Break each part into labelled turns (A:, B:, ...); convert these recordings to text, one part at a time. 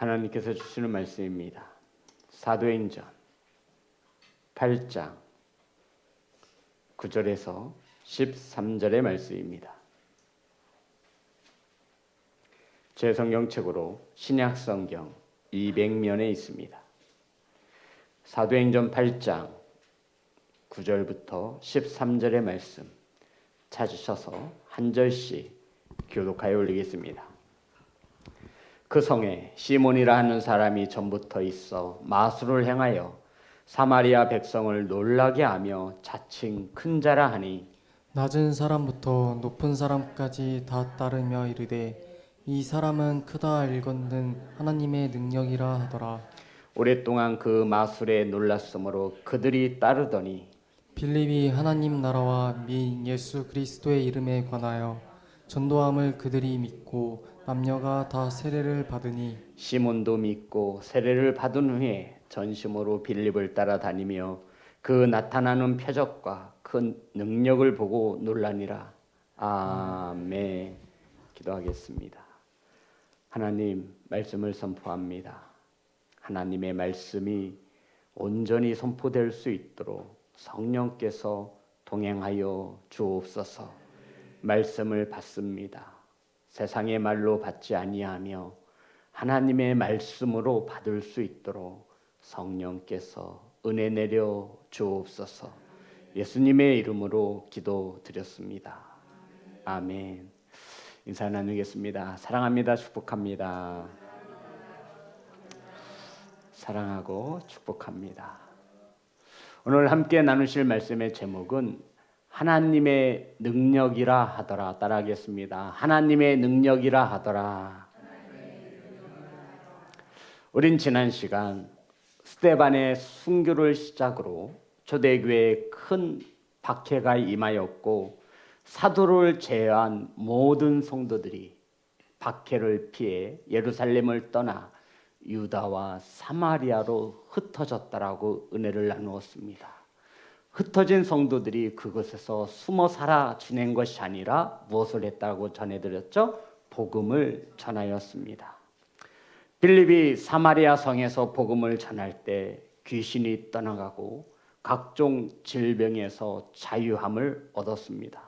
A: 하나님께서 주시는 말씀입니다. 사도행전 8장 9절에서 13절의 말씀입니다. 제 성경책으로 신약성경 200면에 있습니다. 사도행전 8장 9절부터 13절의 말씀 찾으셔서 한 절씩 교독하여 올리겠습니다. 그 성에 시몬이라 하는 사람이 전부터 있어 마술을 행하여 사마리아 백성을 놀라게 하며 자칭 큰 자라 하니
B: 낮은 사람부터 높은 사람까지 다 따르며 이르되 이 사람은 크다 일컫는 하나님의 능력이라 하더라.
A: 오랫동안 그 마술에 놀랐으므로 그들이 따르더니
B: 빌립이 하나님 나라와 및 예수 그리스도의 이름에 관하여 전도함을 그들이 믿고 남녀가 다 세례를 받으니
A: 시몬도 믿고 세례를 받은 후에 전심으로 빌립을 따라다니며 그 나타나는 표적과 큰 능력을 보고 놀라니라. 아멘. 기도하겠습니다. 하나님 말씀을 선포합니다. 하나님의 말씀이 온전히 선포될 수 있도록 성령께서 동행하여 주옵소서. 말씀을 받습니다. 세상의 말로 받지 아니하며 하나님의 말씀으로 받을 수 있도록 성령께서 은혜 내려 주옵소서. 예수님의 이름으로 기도드렸습니다. 아멘. 인사 나누겠습니다. 사랑합니다. 축복합니다. 사랑하고 축복합니다. 오늘 함께 나누실 말씀의 제목은 하나님의 능력이라 하더라. 따라하겠습니다. 하나님의 능력이라 하더라. 우린 지난 시간 스데반의 순교를 시작으로 초대교회에 큰 박해가 임하였고 사도를 제외한 모든 성도들이 박해를 피해 예루살렘을 떠나 유다와 사마리아로 흩어졌다라고 은혜를 나누었습니다. 흩어진 성도들이 그곳에서 숨어 살아 지낸 것이 아니라 무엇을 했다고 전해드렸죠? 복음을 전하였습니다. 빌립이 사마리아 성에서 복음을 전할 때 귀신이 떠나가고 각종 질병에서 자유함을 얻었습니다.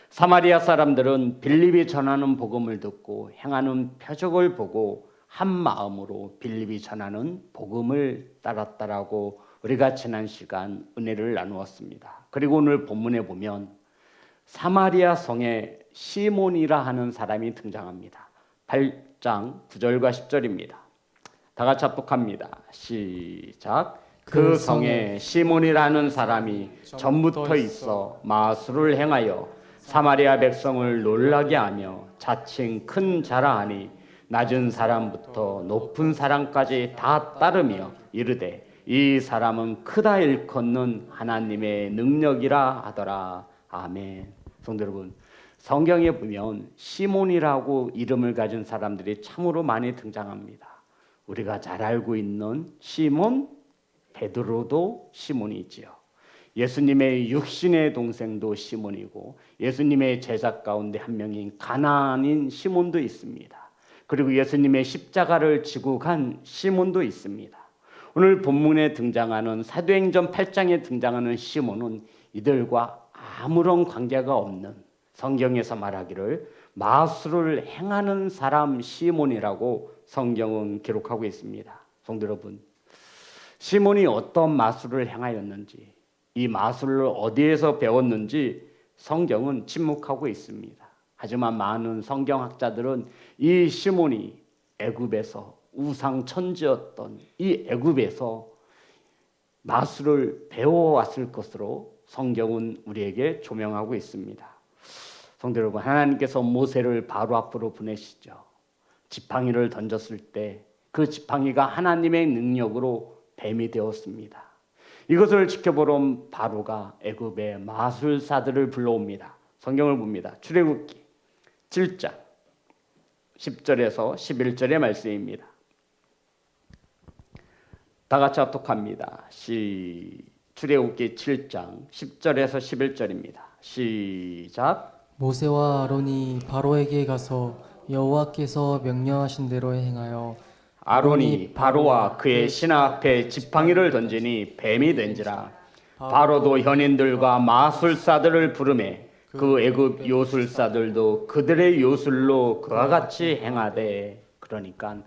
A: 사마리아 사람들은 빌립이 전하는 복음을 듣고 행하는 표적을 보고 한 마음으로 빌립이 전하는 복음을 따랐다라고 우리가 지난 시간 은혜를 나누었습니다. 그리고 오늘 본문에 보면 사마리아 성에 시몬이라 하는 사람이 등장합니다. 8장 9절과 10절입니다. 다 같이 합독합니다. 시작. 그 성에 시몬이라는 사람이 전부터 있어 마술을 행하여 사마리아 백성을 놀라게 하며 자칭 큰 자라 하니 낮은 사람부터 높은 사람까지 다 따르며 이르되 이 사람은 크다 일컫는 하나님의 능력이라 하더라. 아멘. 성도 여러분, 성경에 보면 시몬이라고 이름을 가진 사람들이 참으로 많이 등장합니다. 우리가 잘 알고 있는 시몬, 베드로도 시몬이지요. 예수님의 육신의 동생도 시몬이고 예수님의 제자 가운데 한 명인 가나안인 시몬도 있습니다. 그리고 예수님의 십자가를 지고 간 시몬도 있습니다. 오늘 본문에 등장하는 사도행전 8장에 등장하는 시몬은 이들과 아무런 관계가 없는, 성경에서 말하기를 마술을 행하는 사람 시몬이라고 성경은 기록하고 있습니다. 성도 여러분, 시몬이 어떤 마술을 행하였는지, 이 마술을 어디에서 배웠는지 성경은 침묵하고 있습니다. 하지만 많은 성경학자들은 이 시몬이 애굽에서 우상 천지였던 이 애굽에서 마술을 배워왔을 것으로 성경은 우리에게 조명하고 있습니다. 성도 여러분, 하나님께서 모세를 바로 앞으로 보내시죠. 지팡이를 던졌을 때 그 지팡이가 하나님의 능력으로 뱀이 되었습니다. 이것을 지켜보러 바로가 애굽의 마술사들을 불러옵니다. 성경을 봅니다. 출애굽기 7장 10절에서 11절의 말씀입니다. 다 같이 합독합니다. 출애굽기 7장 10절에서 11절입니다. 시작.
B: 모세와 아론이 바로에게 가서 여호와께서 명령하신 대로 행하여
A: 아론이 바로와 그의 신하 앞에 지팡이를 던지니 뱀이 된지라. 바로도 현인들과 마술사들을 부르매 그 애굽 요술사들도 그들의 요술로 그와 같이 행하되. 그러니까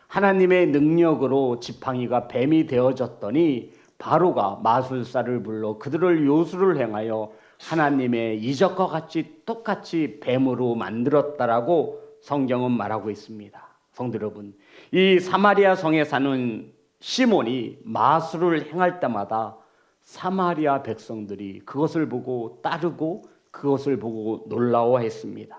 A: 하나님의 능력으로 지팡이가 뱀이 되어졌더니 바로가 마술사를 불러 그들을 요술을 행하여 하나님의 이적과 같이 똑같이 뱀으로 만들었다라고 성경은 말하고 있습니다. 성도 여러분, 이 사마리아 성에 사는 시몬이 마술을 행할 때마다 사마리아 백성들이 그것을 보고 따르고 그것을 보고 놀라워했습니다.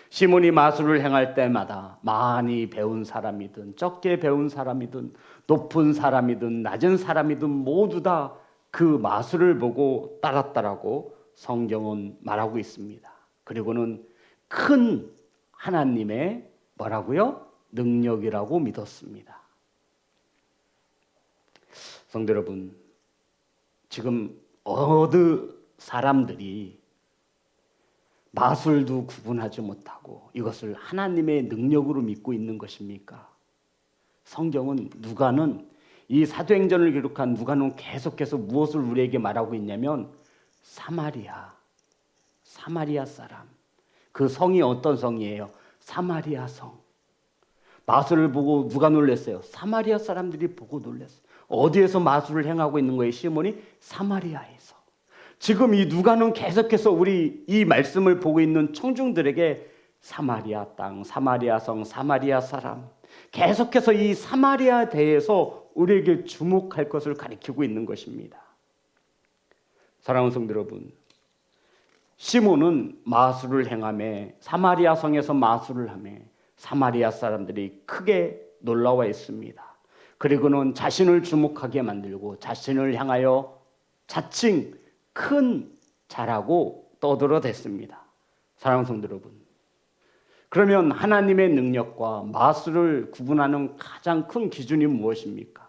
A: 시몬이 마술을 행할 때마다 많이 배운 사람이든 적게 배운 사람이든 높은 사람이든 낮은 사람이든 모두 다 그 마술을 보고 따랐다라고 성경은 말하고 있습니다. 그리고는 큰 하나님의 뭐라고요? 능력이라고 믿었습니다. 성도 여러분, 지금 어느 사람들이 마술도 구분하지 못하고 이것을 하나님의 능력으로 믿고 있는 것입니까? 성경은 누가는 이 사도행전을 기록한 누가는 계속해서 무엇을 우리에게 말하고 있냐면 사마리아 사람. 그 성이 어떤 성이에요? 사마리아 성. 마술을 보고 누가 놀랐어요? 사마리아 사람들이 보고 놀랐어요. 어디에서 마술을 행하고 있는 거예요? 시몬이 사마리아에서. 지금 이 누가는 계속해서 우리 이 말씀을 보고 있는 청중들에게 사마리아 땅, 사마리아 성, 사마리아 사람, 계속해서 이 사마리아에 대해서 우리에게 주목할 것을 가리키고 있는 것입니다. 사랑하는 성도 여러분, 시몬은 마술을 행하며 사마리아 성에서 마술을 하며 사마리아 사람들이 크게 놀라워했습니다. 그리고는 자신을 주목하게 만들고 자신을 향하여 자칭 큰 자라고 떠들어댔습니다. 사랑하는 성도 여러분, 그러면 하나님의 능력과 마술을 구분하는 가장 큰 기준이 무엇입니까?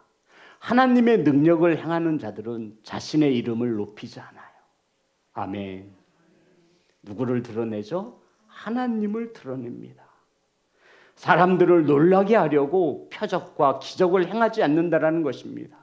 A: 하나님의 능력을 행하는 자들은 자신의 이름을 높이지 않아요. 아멘. 누구를 드러내죠? 하나님을 드러냅니다. 사람들을 놀라게 하려고 표적과 기적을 행하지 않는다라는 것입니다.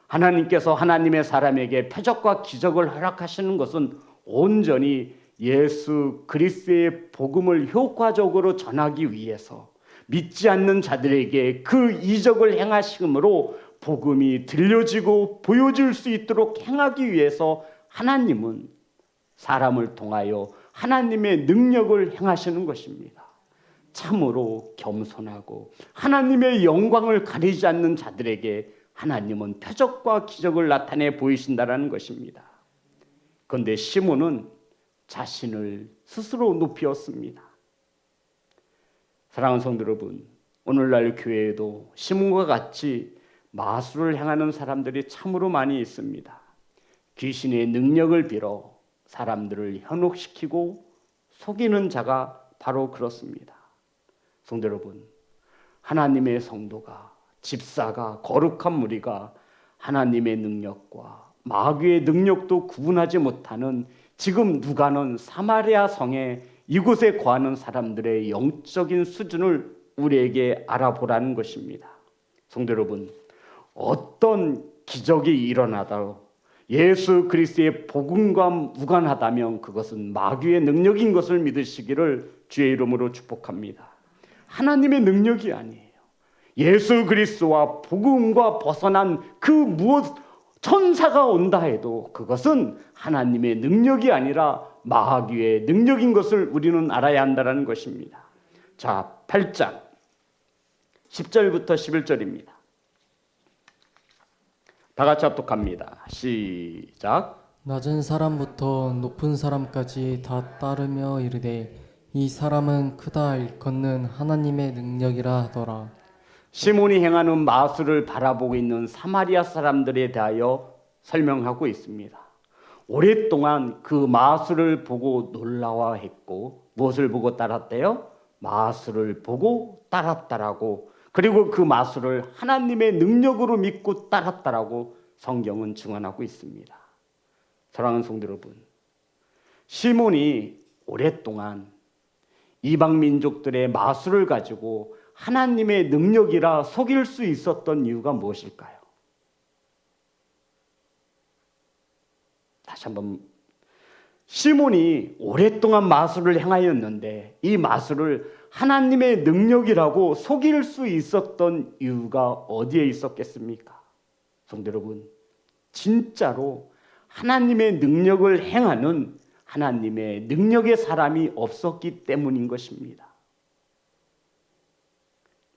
A: 하나님께서 하나님의 사람에게 표적과 기적을 허락하시는 것은 온전히 예수 그리스도의 복음을 효과적으로 전하기 위해서 믿지 않는 자들에게 그 이적을 행하심으로 복음이 들려지고 보여질 수 있도록 행하기 위해서 하나님은 사람을 통하여 하나님의 능력을 행하시는 것입니다. 참으로 겸손하고 하나님의 영광을 가리지 않는 자들에게 하나님은 표적과 기적을 나타내 보이신다라는 것입니다. 그런데 시몬은 자신을 스스로 높이었습니다. 사랑하는 성도 여러분, 오늘날 교회에도 시몬과 같이 마술을 행하는 사람들이 참으로 많이 있습니다. 귀신의 능력을 빌어 사람들을 현혹시키고 속이는 자가 바로 그렇습니다. 성도 여러분, 하나님의 성도가, 집사가, 거룩한 무리가 하나님의 능력과 마귀의 능력도 구분하지 못하는 지금 누가는 사마리아 성에 이곳에 거하는 사람들의 영적인 수준을 우리에게 알아보라는 것입니다. 성도 여러분, 어떤 기적이 일어나도 예수 그리스도의 복음과 무관하다면 그것은 마귀의 능력인 것을 믿으시기를 주의 이름으로 축복합니다. 하나님의 능력이 아니에요. 예수 그리스도와 복음과 벗어난 그 무엇 천사가 온다 해도 그것은 하나님의 능력이 아니라 마귀의 능력인 것을 우리는 알아야 한다는 것입니다. 자, 8장 10절부터 11절입니다. 다 같이 합독합니다. 시작.
B: 낮은 사람부터 높은 사람까지 다 따르며 이르되 이 사람은 크다 일컫는 하나님의 능력이라 하더라.
A: 시몬이 행하는 마술을 바라보고 있는 사마리아 사람들에 대하여 설명하고 있습니다. 오랫동안 그 마술을 보고 놀라워했고 무엇을 보고 따랐대요? 마술을 보고 따랐다라고, 그리고 그 마술을 하나님의 능력으로 믿고 따랐다라고 성경은 증언하고 있습니다. 사랑하는 성도 여러분, 시몬이 오랫동안 이방 민족들의 마술을 가지고 하나님의 능력이라 속일 수 있었던 이유가 무엇일까요? 다시 한번, 시몬이 오랫동안 마술을 행하였는데 이 마술을 하나님의 능력이라고 속일 수 있었던 이유가 어디에 있었겠습니까? 성도 여러분, 진짜로 하나님의 능력을 행하는 하나님의 능력의 사람이 없었기 때문인 것입니다.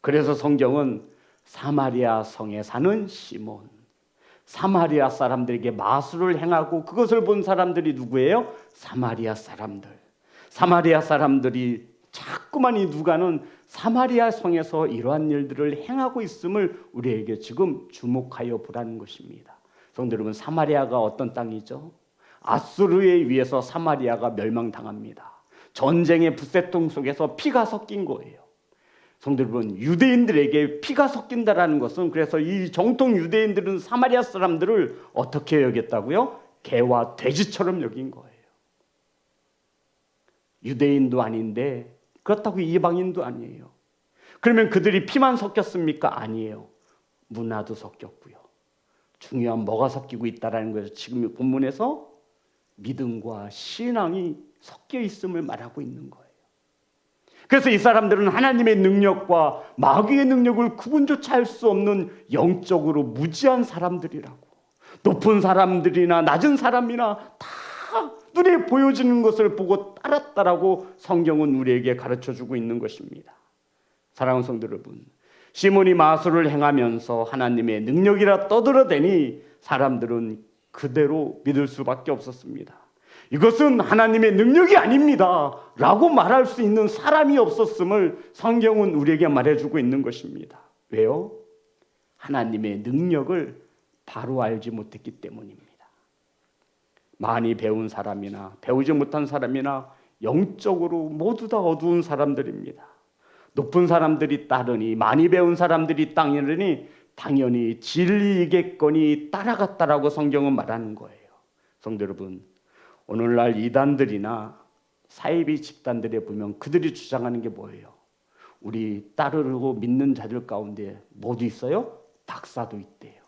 A: 그래서 성경은 사마리아 성에 사는 시몬, 사마리아 사람들에게 마술을 행하고 그것을 본 사람들이 누구예요? 사마리아 사람들. 사마리아 사람들이 자꾸만 이 누가는 사마리아 성에서 이러한 일들을 행하고 있음을 우리에게 지금 주목하여 보라는 것입니다. 성도 여러분, 사마리아가 어떤 땅이죠? 아수르에 의해서 사마리아가 멸망당합니다. 전쟁의 붓새통 속에서 피가 섞인 거예요. 성도 여러분, 유대인들에게 피가 섞인다라는 것은, 그래서 이 정통 유대인들은 사마리아 사람들을 어떻게 여겼다고요? 개와 돼지처럼 여긴 거예요. 유대인도 아닌데 그렇다고 이방인도 아니에요. 그러면 그들이 피만 섞였습니까? 아니에요. 문화도 섞였고요. 중요한 뭐가 섞이고 있다라는 것을 지금 본문에서 믿음과 신앙이 섞여 있음을 말하고 있는 거예요. 그래서 이 사람들은 하나님의 능력과 마귀의 능력을 구분조차 할 수 없는 영적으로 무지한 사람들이라고, 높은 사람들이나 낮은 사람이나 다 눈에 보여지는 것을 보고 따랐다라고 성경은 우리에게 가르쳐주고 있는 것입니다. 사랑하는 성도 여러분, 시몬이 마술을 행하면서 하나님의 능력이라 떠들어대니 사람들은 그대로 믿을 수밖에 없었습니다. 이것은 하나님의 능력이 아닙니다 라고 말할 수 있는 사람이 없었음을 성경은 우리에게 말해주고 있는 것입니다. 왜요? 하나님의 능력을 바로 알지 못했기 때문입니다. 많이 배운 사람이나 배우지 못한 사람이나 영적으로 모두 다 어두운 사람들입니다. 높은 사람들이 따르니, 많이 배운 사람들이 따르니 당연히 진리이겠거니 따라갔다라고 성경은 말하는 거예요. 성도 여러분, 오늘날 이단들이나 사이비 집단들에 보면 그들이 주장하는 게 뭐예요? 우리 따르고 믿는 자들 가운데 뭐도 있어요? 박사도 있대요.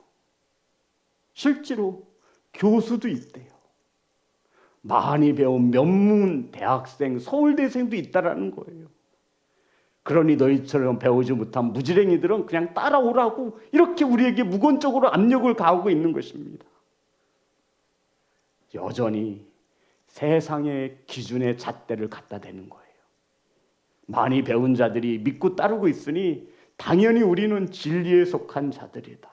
A: 실제로 교수도 있대요. 많이 배운 명문 대학생, 서울대생도 있다라는 거예요. 그러니 너희처럼 배우지 못한 무지랭이들은 그냥 따라오라고 이렇게 우리에게 무건적으로 압력을 가하고 있는 것입니다. 여전히 세상의 기준의 잣대를 갖다 대는 거예요. 많이 배운 자들이 믿고 따르고 있으니 당연히 우리는 진리에 속한 자들이다.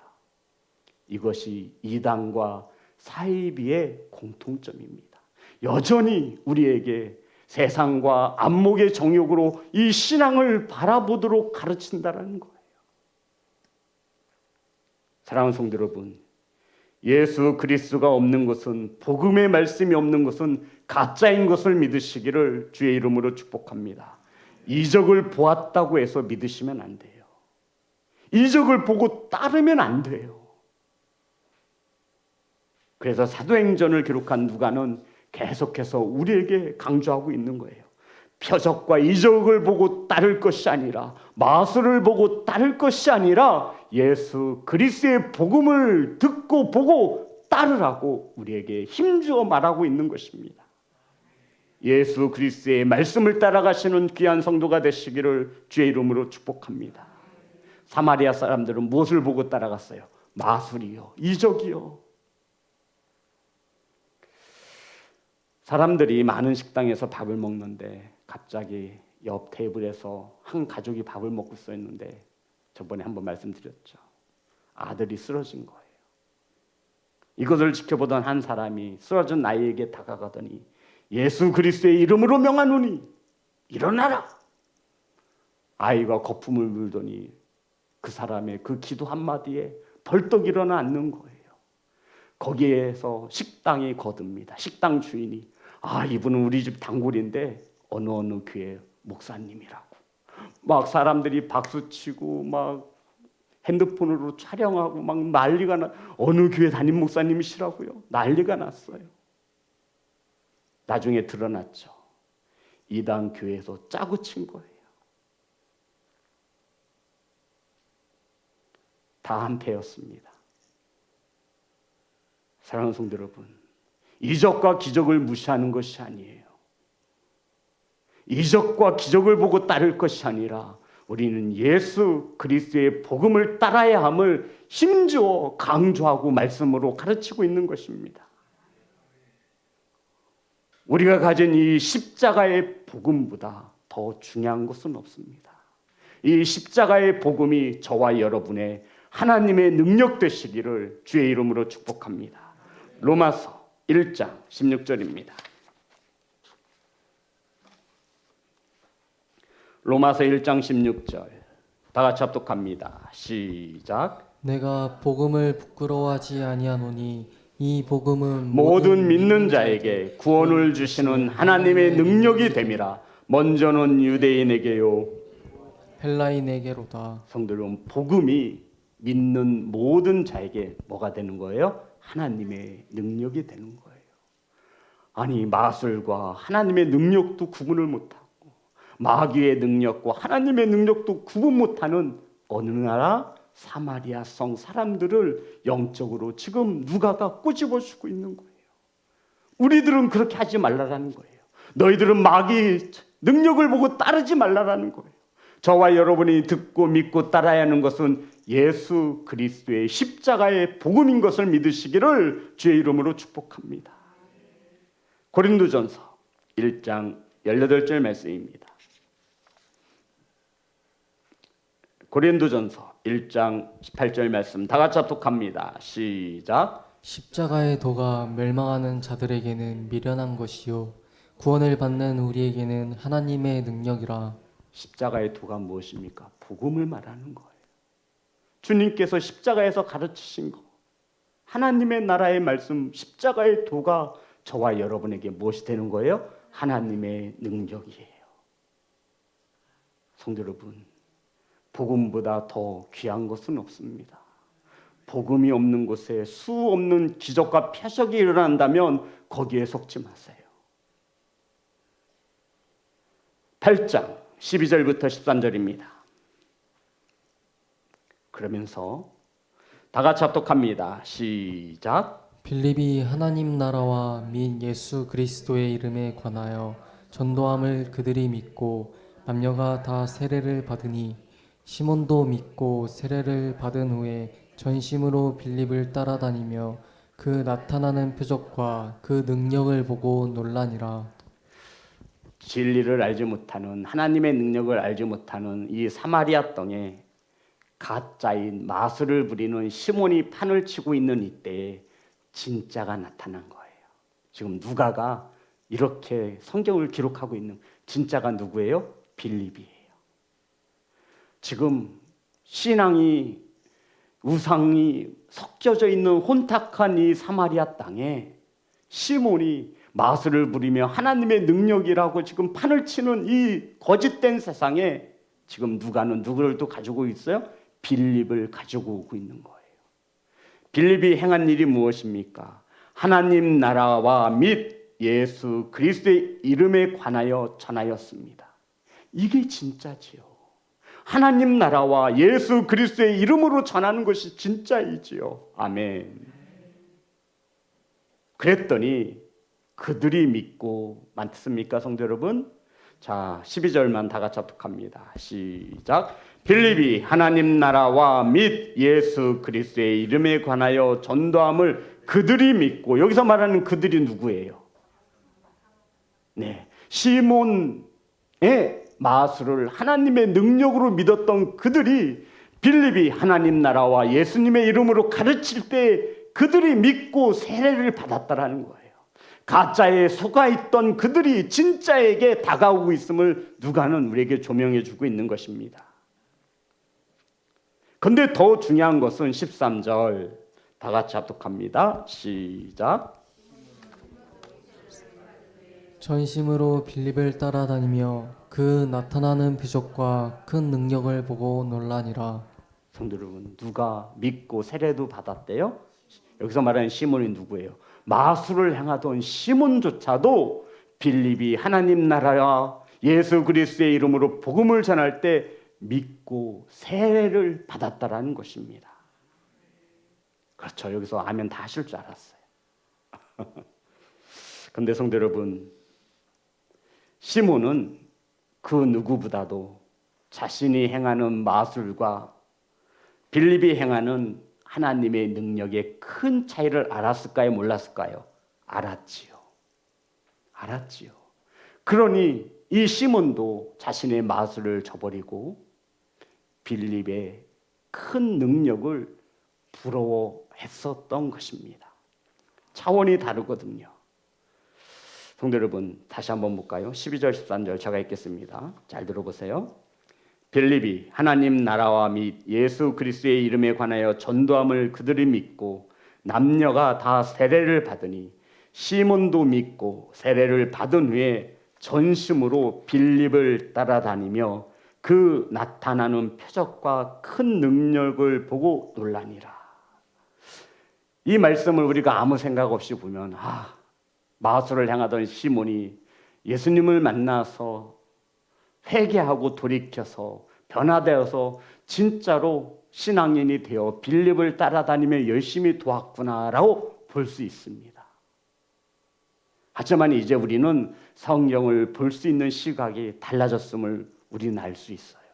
A: 이것이 이단과 사이비의 공통점입니다. 여전히 우리에게 세상과 안목의 정욕으로 이 신앙을 바라보도록 가르친다는 거예요. 사랑하는 성도 여러분, 예수 그리스도가 없는 것은, 복음의 말씀이 없는 것은 가짜인 것을 믿으시기를 주의 이름으로 축복합니다. 이적을 보았다고 해서 믿으시면 안 돼요. 이적을 보고 따르면 안 돼요. 그래서 사도행전을 기록한 누가는 계속해서 우리에게 강조하고 있는 거예요. 표적과 이적을 보고 따를 것이 아니라, 마술을 보고 따를 것이 아니라 예수 그리스도의 복음을 듣고 보고 따르라고 우리에게 힘주어 말하고 있는 것입니다. 예수 그리스도의 말씀을 따라가시는 귀한 성도가 되시기를 주의 이름으로 축복합니다. 사마리아 사람들은 무엇을 보고 따라갔어요? 마술이요, 이적이요. 사람들이 많은 식당에서 밥을 먹는데 갑자기 옆 테이블에서 한 가족이 밥을 먹고 있었는데, 저번에 한번 말씀드렸죠. 아들이 쓰러진 거예요. 이것을 지켜보던 한 사람이 쓰러진 아이에게 다가가더니 예수 그리스도의 이름으로 명하노니 일어나라. 아이가 거품을 물더니 그 사람의 그 기도 한마디에 벌떡 일어나 앉는 거예요. 거기에서 식당이 거듭니다. 식당 주인이, 이분은 우리 집 단골인데 어느 교회 목사님이라고. 막 사람들이 박수치고 막 핸드폰으로 촬영하고 막 난리가 나. 어느 교회 담임 목사님이시라고요? 난리가 났어요. 나중에 드러났죠. 이단 교회에서 짜고 친 거예요. 다 한패였습니다. 사랑하는 성도 여러분, 이적과 기적을 무시하는 것이 아니에요. 이적과 기적을 보고 따를 것이 아니라 우리는 예수 그리스도의 복음을 따라야 함을 힘주어 강조하고 말씀으로 가르치고 있는 것입니다. 우리가 가진 이 십자가의 복음보다 더 중요한 것은 없습니다. 이 십자가의 복음이 저와 여러분의 하나님의 능력 되시기를 주의 이름으로 축복합니다. 로마서 1장 16절입니다. 로마서 1장 16절 다 같이 합독합니다. 시작.
B: 내가 복음을 부끄러워하지 아니하노니 이 복음은
A: 모든 믿는 자에게 구원을 주시는 하나님의 능력이 됨이라. 먼저는 유대인에게요
B: 헬라인에게로다.
A: 성도 여러분, 복음이 믿는 모든 자에게 뭐가 되는 거예요? 하나님의 능력이 되는 거예요. 아니, 마술과 하나님의 능력도 구분을 못하고 마귀의 능력과 하나님의 능력도 구분 못하는 어느 나라 사마리아 성 사람들을 영적으로 지금 누가가 꼬집어주고 있는 거예요. 우리들은 그렇게 하지 말라라는 거예요. 너희들은 마귀의 능력을 보고 따르지 말라라는 거예요. 저와 여러분이 듣고 믿고 따라야 하는 것은 예수 그리스도의 십자가의 복음인 것을 믿으시기를 주의 이름으로 축복합니다. 고린도전서 1장 18절 말씀입니다. 고린도전서 1장 18절 말씀 다 같이 합독합니다. 시작.
B: 십자가의 도가 멸망하는 자들에게는 미련한 것이요 구원을 받는 우리에게는 하나님의 능력이라.
A: 십자가의 도가 무엇입니까? 복음을 말하는 거예요. 주님께서 십자가에서 가르치신 거, 하나님의 나라의 말씀, 십자가의 도가 저와 여러분에게 무엇이 되는 거예요? 하나님의 능력이에요. 성도 여러분, 복음보다 더 귀한 것은 없습니다. 복음이 없는 곳에 수 없는 기적과 표적이 일어난다면 거기에 속지 마세요. 8장 12절부터 13절입니다. 그러면서 다 같이 합독합니다. 시작.
B: 빌립이 하나님 나라와 및 예수 그리스도의 이름에 관하여 전도함을 그들이 믿고 남녀가 다 세례를 받으니 시몬도 믿고 세례를 받은 후에 전심으로 빌립을 따라다니며 그 나타나는 표적과 그 능력을 보고 놀라니라.
A: 진리를 알지 못하는, 하나님의 능력을 알지 못하는 이 사마리아 땅에 가짜인 마술을 부리는 시몬이 판을 치고 있는 이때에 진짜가 나타난 거예요. 지금 누가가 이렇게 성경을 기록하고 있는 진짜가 누구예요? 빌립이에요. 지금 신앙이, 우상이 섞여져 있는 혼탁한 이 사마리아 땅에 시몬이 마술을 부리며 하나님의 능력이라고 지금 판을 치는 이 거짓된 세상에 지금 누가는 누구를 또 가지고 있어요? 빌립을 가지고 오고 있는 거예요. 빌립이 행한 일이 무엇입니까? 하나님 나라와 및 예수 그리스도의 이름에 관하여 전하였습니다. 이게 진짜지요. 하나님 나라와 예수 그리스도의 이름으로 전하는 것이 진짜이지요. 아멘. 그랬더니 그들이 믿고 맞습니까, 성도 여러분? 자, 12절만 다 같이 합독합니다. 시작. 빌립이 하나님 나라와 및 예수 그리스도의 이름에 관하여 전도함을 그들이 믿고, 여기서 말하는 그들이 누구예요? 네, 시몬의 마술을 하나님의 능력으로 믿었던 그들이 빌립이 하나님 나라와 예수님의 이름으로 가르칠 때 그들이 믿고 세례를 받았다라는 거예요. 가짜에 속아 있던 그들이 진짜에게 다가오고 있음을 누가는 우리에게 조명해 주고 있는 것입니다. 그런데 더 중요한 것은 13절 다 같이 합독합니다. 시작.
B: 전심으로 빌립을 따라다니며 그 나타나는 표적과 큰 능력을 보고 놀라니라.
A: 성도 여러분, 누가 믿고 세례도 받았대요? 여기서 말하는 시몬이 누구예요? 마술을 행하던 시몬조차도 빌립이 하나님 나라와 예수 그리스도의 이름으로 복음을 전할 때 믿고 세례를 받았다라는 것입니다. 그렇죠. 여기서 아멘 다 하실 줄 알았어요. 그런데 성도 여러분, 시몬은 그 누구보다도 자신이 행하는 마술과 빌립이 행하는 하나님의 능력의 큰 차이를 알았을까요? 몰랐을까요? 알았지요. 그러니 이 시몬도 자신의 마술을 저버리고 빌립의 큰 능력을 부러워했었던 것입니다. 차원이 다르거든요. 성도 여러분, 다시 한번 볼까요? 12절 13절 제가 읽겠습니다. 잘 들어보세요. 빌립이 하나님 나라와 및 예수 그리스도의 이름에 관하여 전도함을 그들이 믿고 남녀가 다 세례를 받으니 시몬도 믿고 세례를 받은 후에 전심으로 빌립을 따라다니며 그 나타나는 표적과 큰 능력을 보고 놀라니라. 이 말씀을 우리가 아무 생각 없이 보면 마술을 행하던 시몬이 예수님을 만나서 회개하고 돌이켜서 변화되어서 진짜로 신앙인이 되어 빌립을 따라다니며 열심히 도왔구나라고 볼 수 있습니다. 하지만 이제 우리는 성경을 볼 수 있는 시각이 달라졌음을 우리는 알 수 있어요.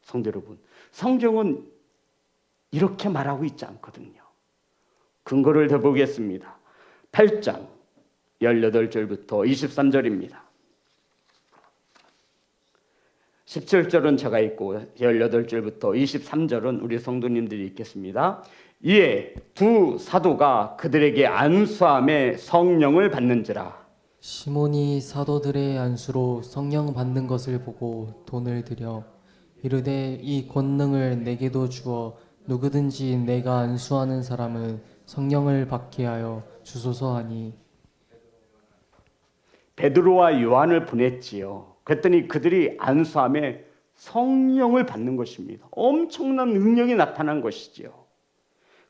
A: 성도 여러분, 성경은 이렇게 말하고 있지 않거든요. 근거를 더 보겠습니다. 8장 18절부터 23절입니다. 17절은 제가 읽고 18절부터 23절은 우리 성도님들이 읽겠습니다. 이에 두 사도가 그들에게 안수함에 성령을 받는지라.
B: 시몬이 사도들의 안수로 성령 받는 것을 보고 돈을 들여 이르되 이 권능을 내게도 주어 누구든지 내가 안수하는 사람은 성령을 받게 하여 주소서 하니.
A: 베드로와 요한을 보냈지요. 그랬더니 그들이 안수함에 성령을 받는 것입니다. 엄청난 능력이 나타난 것이지요.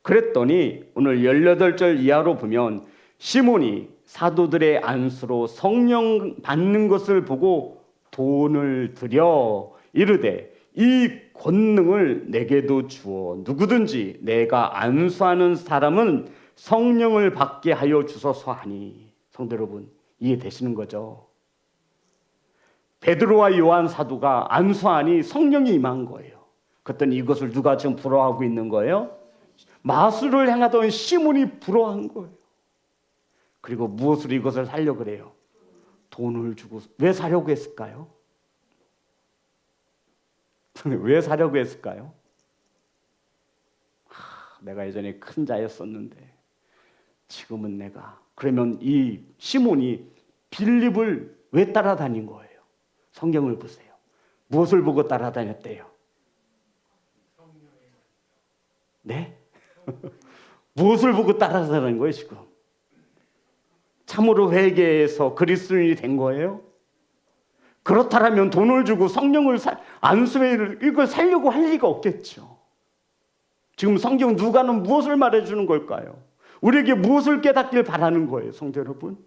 A: 그랬더니 오늘 18절 이하로 보면 시몬이 사도들의 안수로 성령 받는 것을 보고 돈을 들여 이르되 이 권능을 내게도 주어 누구든지 내가 안수하는 사람은 성령을 받게 하여 주소서 하니. 성도 여러분, 이해되시는 거죠? 베드로와 요한 사도가 안수하니 성령이 임한 거예요. 그랬더니 이것을 누가 지금 부러워하고 있는 거예요? 마술을 행하던 시몬이 부러워한 거예요. 그리고 무엇으로 이것을 사려고 그래요? 돈을 주고. 왜 사려고 했을까요? 왜 사려고 했을까요? 내가 예전에 큰 자였었는데 지금은 내가. 그러면 이 시몬이 빌립을 왜 따라다닌 거예요? 성경을 보세요. 무엇을 보고 따라다녔대요? 네? 무엇을 보고 따라다닌 거예요 지금? 참으로 회개해서 그리스도인이 된 거예요? 그렇다면 돈을 주고 성령을 안수회를 이걸 살려고 할 리가 없겠죠. 지금 성경 누가는 무엇을 말해주는 걸까요? 우리에게 무엇을 깨닫길 바라는 거예요, 성도 여러분?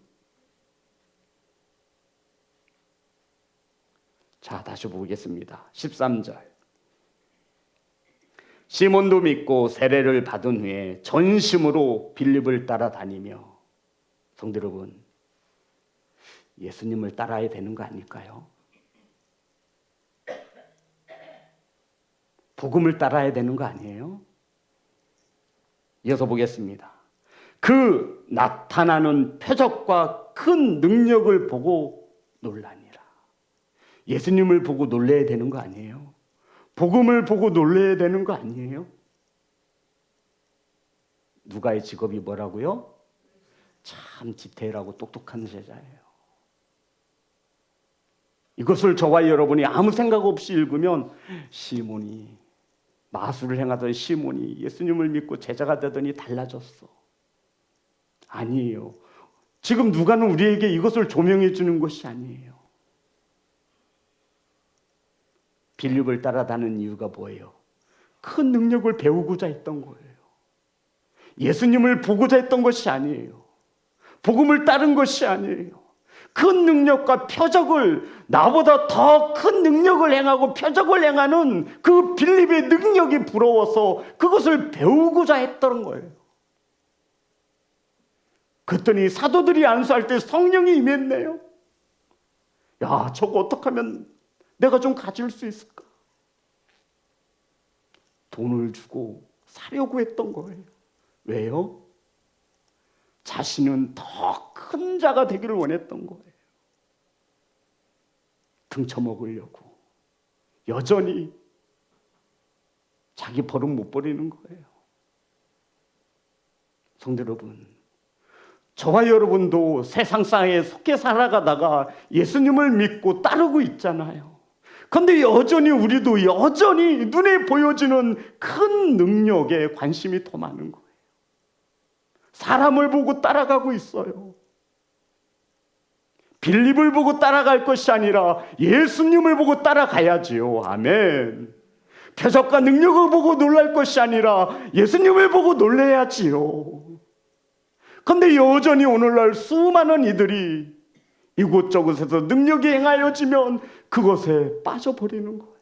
A: 자, 다시 보겠습니다. 13절. 시몬도 믿고 세례를 받은 후에 전심으로 빌립을 따라다니며. 성도 여러분, 예수님을 따라야 되는 거 아닐까요? 복음을 따라야 되는 거 아니에요? 이어서 보겠습니다. 그 나타나는 표적과 큰 능력을 보고 놀라니라. 예수님을 보고 놀라야 되는 거 아니에요? 복음을 보고 놀라야 되는 거 아니에요? 누가의 직업이 뭐라고요? 참 디테일하고 똑똑한 제자예요. 이것을 저와 여러분이 아무 생각 없이 읽으면 시몬이, 마술을 행하던 시몬이 예수님을 믿고 제자가 되더니 달라졌어. 아니에요. 지금 누가는 우리에게 이것을 조명해 주는 것이 아니에요. 빌립을 따라다니는 이유가 뭐예요? 큰 능력을 배우고자 했던 거예요. 예수님을 보고자 했던 것이 아니에요. 복음을 따른 것이 아니에요. 큰 능력과 표적을, 나보다 더 큰 능력을 행하고 표적을 행하는 그 빌립의 능력이 부러워서 그것을 배우고자 했던 거예요. 그랬더니 사도들이 안수할 때 성령이 임했네요. 야, 저거 어떻게 하면 내가 좀 가질 수 있을까? 돈을 주고 사려고 했던 거예요. 왜요? 자신은 더 큰 자가 되기를 원했던 거예요. 등쳐먹으려고 여전히 자기 버릇 못 버리는 거예요. 성도 여러분, 저와 여러분도 세상상에 속해 살아가다가 예수님을 믿고 따르고 있잖아요. 그런데 여전히 우리도 여전히 눈에 보여지는 큰 능력에 관심이 더 많은 거예요. 사람을 보고 따라가고 있어요. 빌립을 보고 따라갈 것이 아니라 예수님을 보고 따라가야지요. 아멘. 표적과 능력을 보고 놀랄 것이 아니라 예수님을 보고 놀라야지요. 그런데 여전히 오늘날 수많은 이들이 이곳저곳에서 능력이 행하여지면 그것에 빠져버리는 거예요.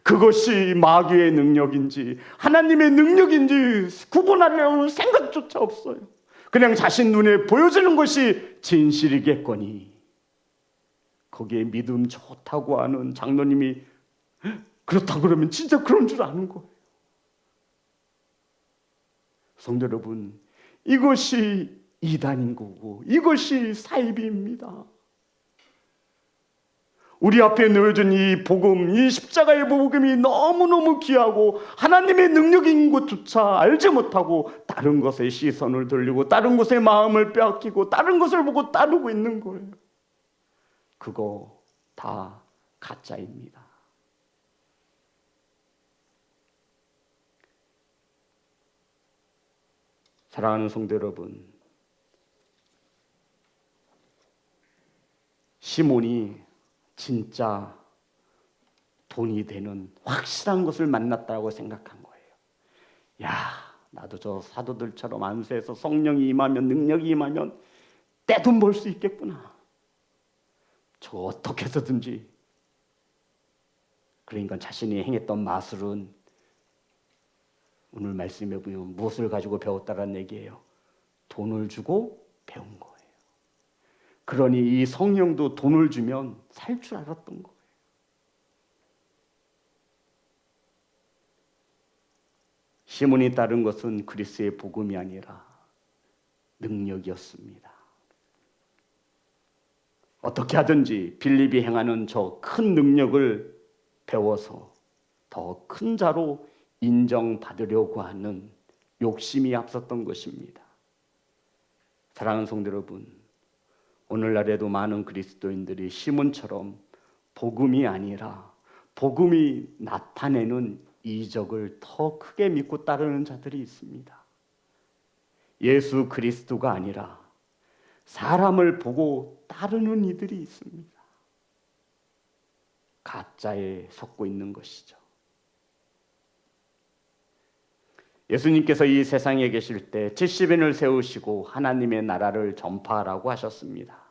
A: 그것이 마귀의 능력인지 하나님의 능력인지 구분하려는 생각조차 없어요. 그냥 자신 눈에 보여지는 것이 진실이겠거니 거기에 믿음 좋다고 하는 장로님이 그렇다 그러면 진짜 그런 줄 아는 거예요. 성도 여러분, 이것이 이단인 거고 이것이 사이비입니다. 우리 앞에 놓여진 이 복음, 이 십자가의 복음이 너무너무 귀하고 하나님의 능력인 것조차 알지 못하고 다른 것에 시선을 돌리고 다른 것에 마음을 빼앗기고 다른 것을 보고 따르고 있는 거예요. 그거 다 가짜입니다. 사랑하는 성도 여러분, 시몬이 진짜 돈이 되는 확실한 것을 만났다고 생각한 거예요. 야, 나도 저 사도들처럼 안수해서 성령이 임하면 능력이 임하면 떼돈 벌 수 있겠구나. 저 어떻게 해서든지. 그러니까 자신이 행했던 마술은 오늘 말씀해 보면 무엇을 가지고 배웠다라는 얘기예요. 돈을 주고 배운 거예요. 그러니 이 성령도 돈을 주면 살 줄 알았던 거예요. 시몬이 따른 것은 그리스도의 복음이 아니라 능력이었습니다. 어떻게 하든지 빌립이 행하는 저 큰 능력을 배워서 더 큰 자로 인정받으려고 하는 욕심이 앞섰던 것입니다. 사랑하는 성도 여러분, 오늘날에도 많은 그리스도인들이 시몬처럼 복음이 아니라 복음이 나타내는 이적을 더 크게 믿고 따르는 자들이 있습니다. 예수 그리스도가 아니라 사람을 보고 따르는 이들이 있습니다. 가짜에 속고 있는 것이죠. 예수님께서 이 세상에 계실 때 70인을 세우시고 하나님의 나라를 전파하라고 하셨습니다.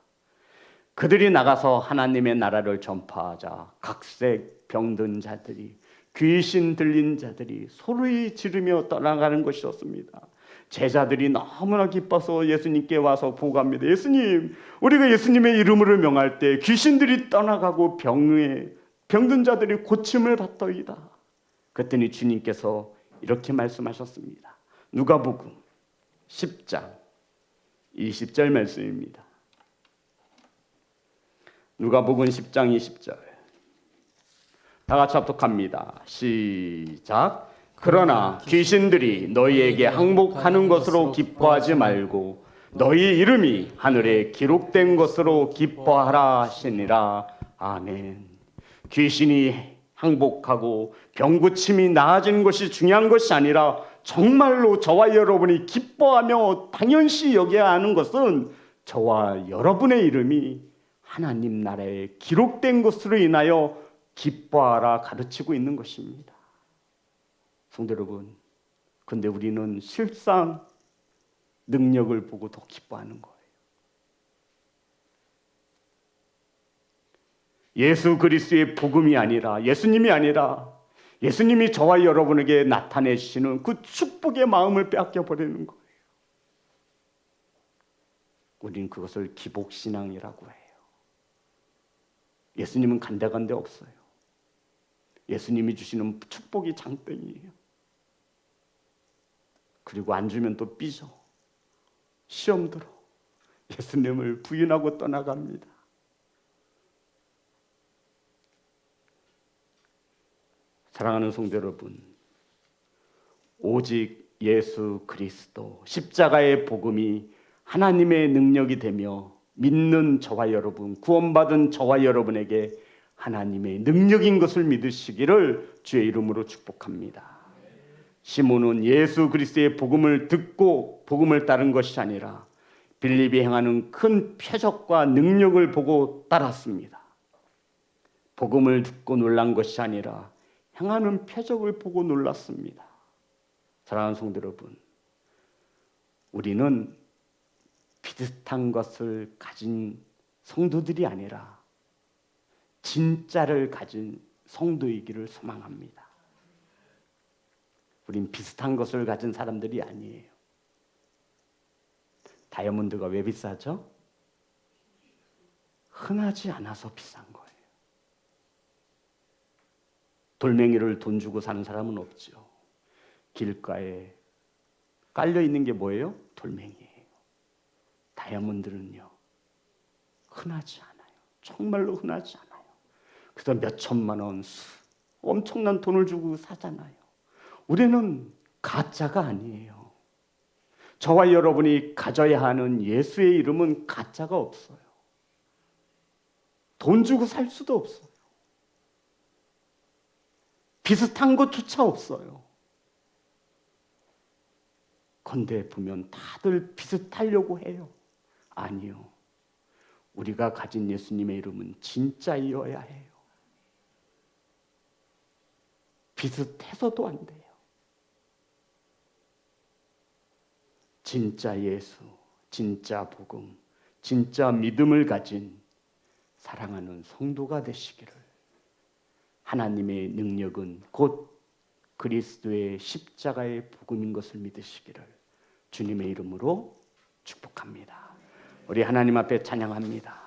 A: 그들이 나가서 하나님의 나라를 전파하자 각색 병든 자들이, 귀신 들린 자들이 소리 지르며 떠나가는 것이었습니다. 제자들이 너무나 기뻐서 예수님께 와서 보고합니다. 예수님, 우리가 예수님의 이름으로 명할 때 귀신들이 떠나가고 병든 자들이 고침을 받더이다. 그랬더니 주님께서 이렇게 말씀하셨습니다. 누가복음 10장 20절 말씀입니다. 누가복음 10장 20절. 다 같이 합독합니다. 시작. 그러나 귀신들이 너희에게 항복하는 것으로 기뻐하지 말고 너희 이름이 하늘에 기록된 것으로 기뻐하라 하시니라. 아멘. 귀신이 항복하고 병고침이 나아진 것이 중요한 것이 아니라 정말로 저와 여러분이 기뻐하며 당연시 여겨야 하는 것은 저와 여러분의 이름이 하나님 나라에 기록된 것으로 인하여 기뻐하라 가르치고 있는 것입니다. 성도 여러분, 근데 우리는 실상 능력을 보고 더 기뻐하는 거예요. 예수 그리스도의 복음이 아니라, 예수님이 아니라 예수님이 저와 여러분에게 나타내시는 그 축복의 마음을 빼앗겨 버리는 거예요. 우리는 그것을 기복신앙이라고 해요. 예수님은 간데간데 없어요. 예수님이 주시는 축복이 장땡이에요. 그리고 안 주면 또 삐져. 시험 들어. 예수님을 부인하고 떠나갑니다. 사랑하는 성도 여러분, 오직 예수 그리스도 십자가의 복음이 하나님의 능력이 되며 믿는 저와 여러분, 구원받은 저와 여러분에게 하나님의 능력인 것을 믿으시기를 주의 이름으로 축복합니다. 시몬은 예수 그리스도의 복음을 듣고 복음을 따른 것이 아니라 빌립이 행하는 큰 표적과 능력을 보고 따랐습니다. 복음을 듣고 놀란 것이 아니라 행하는 표적을 보고 놀랐습니다. 사랑하는 성도 여러분, 우리는 비슷한 것을 가진 성도들이 아니라 진짜를 가진 성도이기를 소망합니다. 우린 비슷한 것을 가진 사람들이 아니에요. 다이아몬드가 왜 비싸죠? 흔하지 않아서 비싼 거예요. 돌멩이를 돈 주고 사는 사람은 없죠. 길가에 깔려 있는 게 뭐예요? 돌멩이에요. 다이아몬드는요, 흔하지 않아요. 정말로 흔하지 않아요. 그래서 몇 천만 원, 엄청난 돈을 주고 사잖아요. 우리는 가짜가 아니에요. 저와 여러분이 가져야 하는 예수의 이름은 가짜가 없어요. 돈 주고 살 수도 없어요. 비슷한 것조차 없어요. 건대 보면 다들 비슷하려고 해요. 아니요. 우리가 가진 예수님의 이름은 진짜이어야 해요. 비슷해서도 안 돼요. 진짜 예수, 진짜 복음, 진짜 믿음을 가진 사랑하는 성도가 되시기를, 하나님의 능력은 곧 그리스도의 십자가의 복음인 것을 믿으시기를 주님의 이름으로 축복합니다. 우리 하나님 앞에 찬양합니다.